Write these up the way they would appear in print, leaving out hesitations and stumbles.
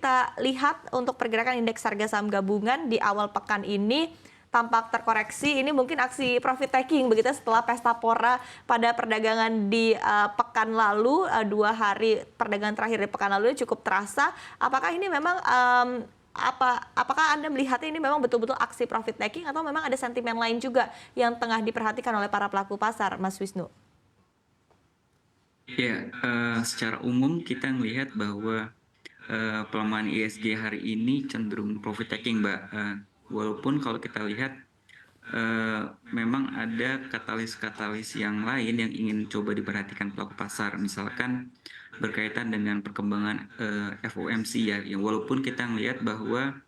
kita lihat untuk pergerakan indeks harga saham gabungan di awal pekan ini tampak terkoreksi. Ini mungkin aksi profit taking begitu setelah pesta pora pada perdagangan di pekan lalu, 2 hari perdagangan terakhir di pekan lalu cukup terasa. Apakah ini memang apakah Anda melihatnya ini memang betul-betul aksi profit taking atau memang ada sentimen lain juga yang tengah diperhatikan oleh para pelaku pasar, Mas Wisnu? Ya, secara umum kita melihat bahwa pelemahan ISG hari ini cenderung profit taking, Mbak. Walaupun kalau kita lihat memang ada katalis-katalis yang lain yang ingin coba diperhatikan pelaku pasar, misalkan berkaitan dengan perkembangan FOMC ya. Yang walaupun kita melihat bahwa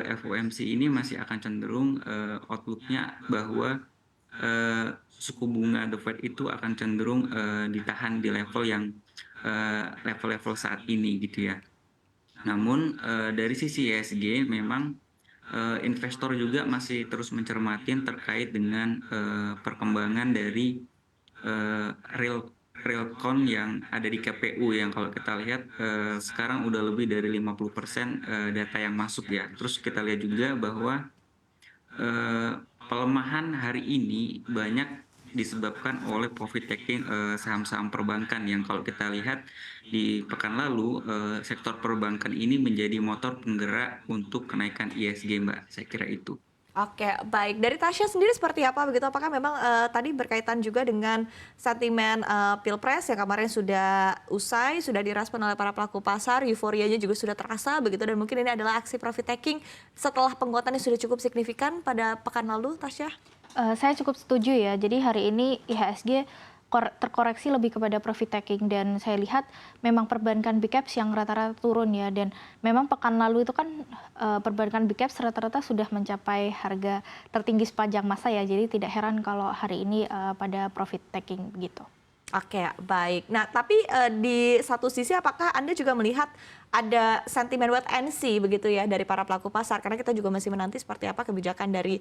FOMC ini masih akan cenderung outlook-nya bahwa suku bunga The Fed itu akan cenderung ditahan di level yang level-level saat ini gitu ya. Namun dari sisi ESG memang investor juga masih terus mencermatin terkait dengan perkembangan dari real realcon yang ada di KPU yang kalau kita lihat sekarang udah lebih dari 50% data yang masuk ya. Terus kita lihat juga bahwa Eee, pelemahan hari ini banyak disebabkan oleh profit taking, saham-saham perbankan yang kalau kita lihat di pekan lalu, sektor perbankan ini menjadi motor penggerak untuk kenaikan ISG, Mbak, saya kira itu. Oke, baik. Dari Tasya sendiri seperti apa begitu? Apakah memang tadi berkaitan juga dengan sentimen Pilpres yang kemarin sudah usai, sudah direspon oleh para pelaku pasar, euforianya juga sudah terasa begitu dan mungkin ini adalah aksi profit taking setelah penguatan yang sudah cukup signifikan pada pekan lalu, Tasya? Saya cukup setuju ya. Jadi hari ini IHSG terkoreksi lebih kepada profit taking dan saya lihat memang perbankan big caps yang rata-rata turun ya dan memang pekan lalu itu kan perbankan big caps rata-rata sudah mencapai harga tertinggi sepanjang masa ya. Jadi tidak heran kalau hari ini pada profit taking begitu. Oke, baik. Nah, tapi di satu sisi apakah Anda juga melihat ada sentimen wait and see begitu ya dari para pelaku pasar? Karena kita juga masih menanti seperti apa kebijakan dari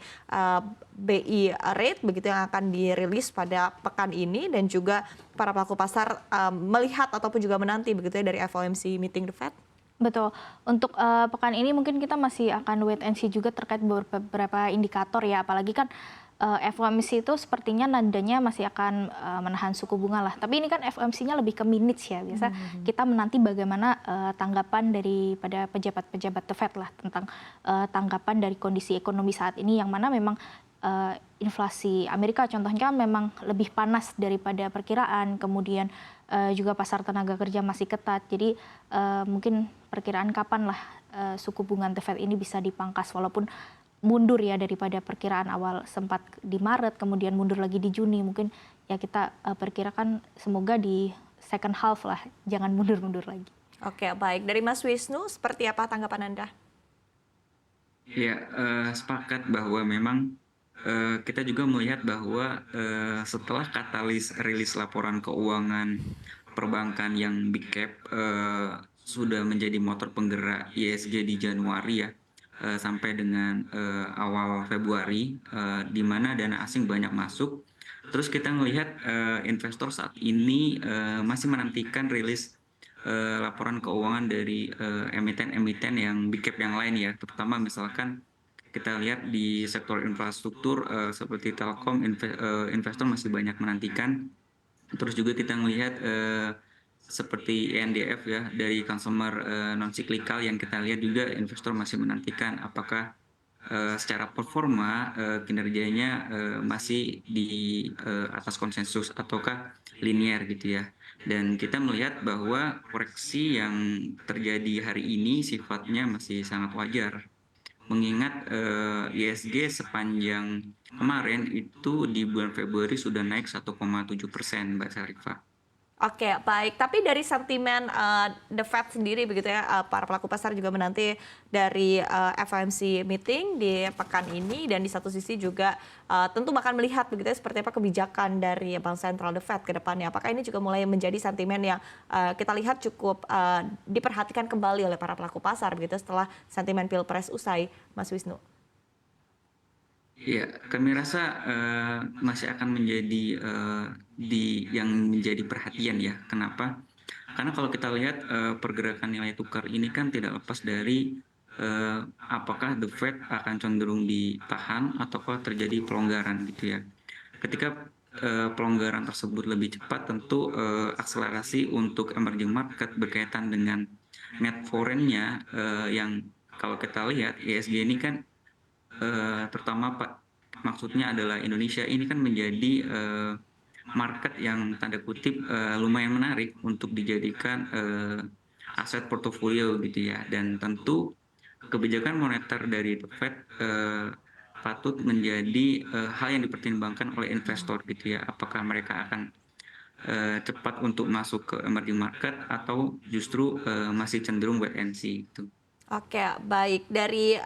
BI rate begitu yang akan dirilis pada pekan ini dan juga para pelaku pasar melihat ataupun juga menanti begitu ya dari FOMC meeting the Fed. Betul. Untuk pekan ini mungkin kita masih akan wait and see juga terkait beberapa indikator ya, apalagi kan FOMC itu sepertinya nadanya masih akan menahan suku bunga lah. Tapi ini kan FOMC-nya lebih ke minutes ya. Biasa kita menanti bagaimana tanggapan daripada pejabat-pejabat The Fed lah tentang tanggapan dari kondisi ekonomi saat ini yang mana memang inflasi Amerika contohnya kan memang lebih panas daripada perkiraan, kemudian juga pasar tenaga kerja masih ketat. Jadi mungkin perkiraan kapan lah suku bunga The Fed ini bisa dipangkas walaupun mundur ya daripada perkiraan awal sempat di Maret, kemudian mundur lagi di Juni. Mungkin ya kita perkirakan semoga di second half lah, jangan mundur-mundur lagi. Oke, baik. Dari Mas Wisnu, seperti apa tanggapan Anda? Ya, sepakat bahwa memang kita juga melihat bahwa setelah katalis rilis laporan keuangan perbankan yang big cap sudah menjadi motor penggerak ISG di Januari ya, sampai dengan awal Februari, di mana dana asing banyak masuk. Terus kita melihat investor saat ini masih menantikan rilis laporan keuangan dari emiten-emiten yang big cap yang lain ya, terutama misalkan kita lihat di sektor infrastruktur seperti Telkom, investor masih banyak menantikan. Terus juga kita melihat seperti ENDF ya dari consumer non cyclical yang kita lihat juga investor masih menantikan apakah secara performa kinerjanya masih di atas konsensus ataukah linear gitu ya. Dan kita melihat bahwa koreksi yang terjadi hari ini sifatnya masih sangat wajar. Mengingat ISG sepanjang kemarin itu di bulan Februari sudah naik 1,7% Mbak Syarifah. Oke, baik. Tapi dari sentimen The Fed sendiri begitu ya, para pelaku pasar juga menanti dari FOMC meeting di pekan ini dan di satu sisi juga tentu akan melihat begitu ya seperti apa kebijakan dari Bank Sentral The Fed ke depannya. Apakah ini juga mulai menjadi sentimen yang kita lihat cukup diperhatikan kembali oleh para pelaku pasar begitu setelah sentimen Pilpres usai, Mas Wisnu? Iya, kami rasa masih akan menjadi yang menjadi perhatian ya. Kenapa? Karena kalau kita lihat pergerakan nilai tukar ini kan tidak lepas dari apakah the Fed akan cenderung ditahan ataukah terjadi pelonggaran gitu ya. Ketika pelonggaran tersebut lebih cepat, tentu akselerasi untuk emerging market berkaitan dengan net foreign-nya yang kalau kita lihat ISG ini kan terutama maksudnya adalah Indonesia ini kan menjadi market yang tanda kutip lumayan menarik untuk dijadikan aset portofolio gitu ya, dan tentu kebijakan moneter dari The Fed patut menjadi hal yang dipertimbangkan oleh investor gitu ya, apakah mereka akan cepat untuk masuk ke emerging market atau justru masih cenderung wait and see gitu. Oke, baik. Dari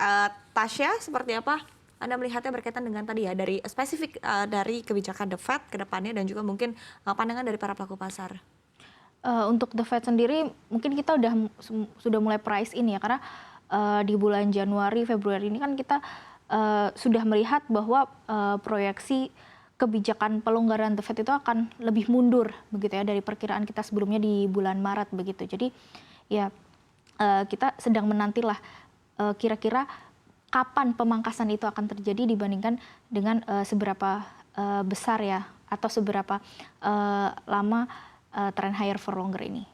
Tasya, seperti apa Anda melihatnya berkaitan dengan tadi ya, dari spesifik dari kebijakan The Fed ke depannya dan juga mungkin pandangan dari para pelaku pasar? Untuk The Fed sendiri mungkin kita sudah mulai price in ya, karena di bulan Januari, Februari ini kan kita sudah melihat bahwa proyeksi kebijakan pelonggaran The Fed itu akan lebih mundur begitu ya dari perkiraan kita sebelumnya di bulan Maret begitu. Jadi ya kita sedang menantilah kira-kira kapan pemangkasan itu akan terjadi dibandingkan dengan seberapa besar ya atau seberapa lama trend higher for longer ini.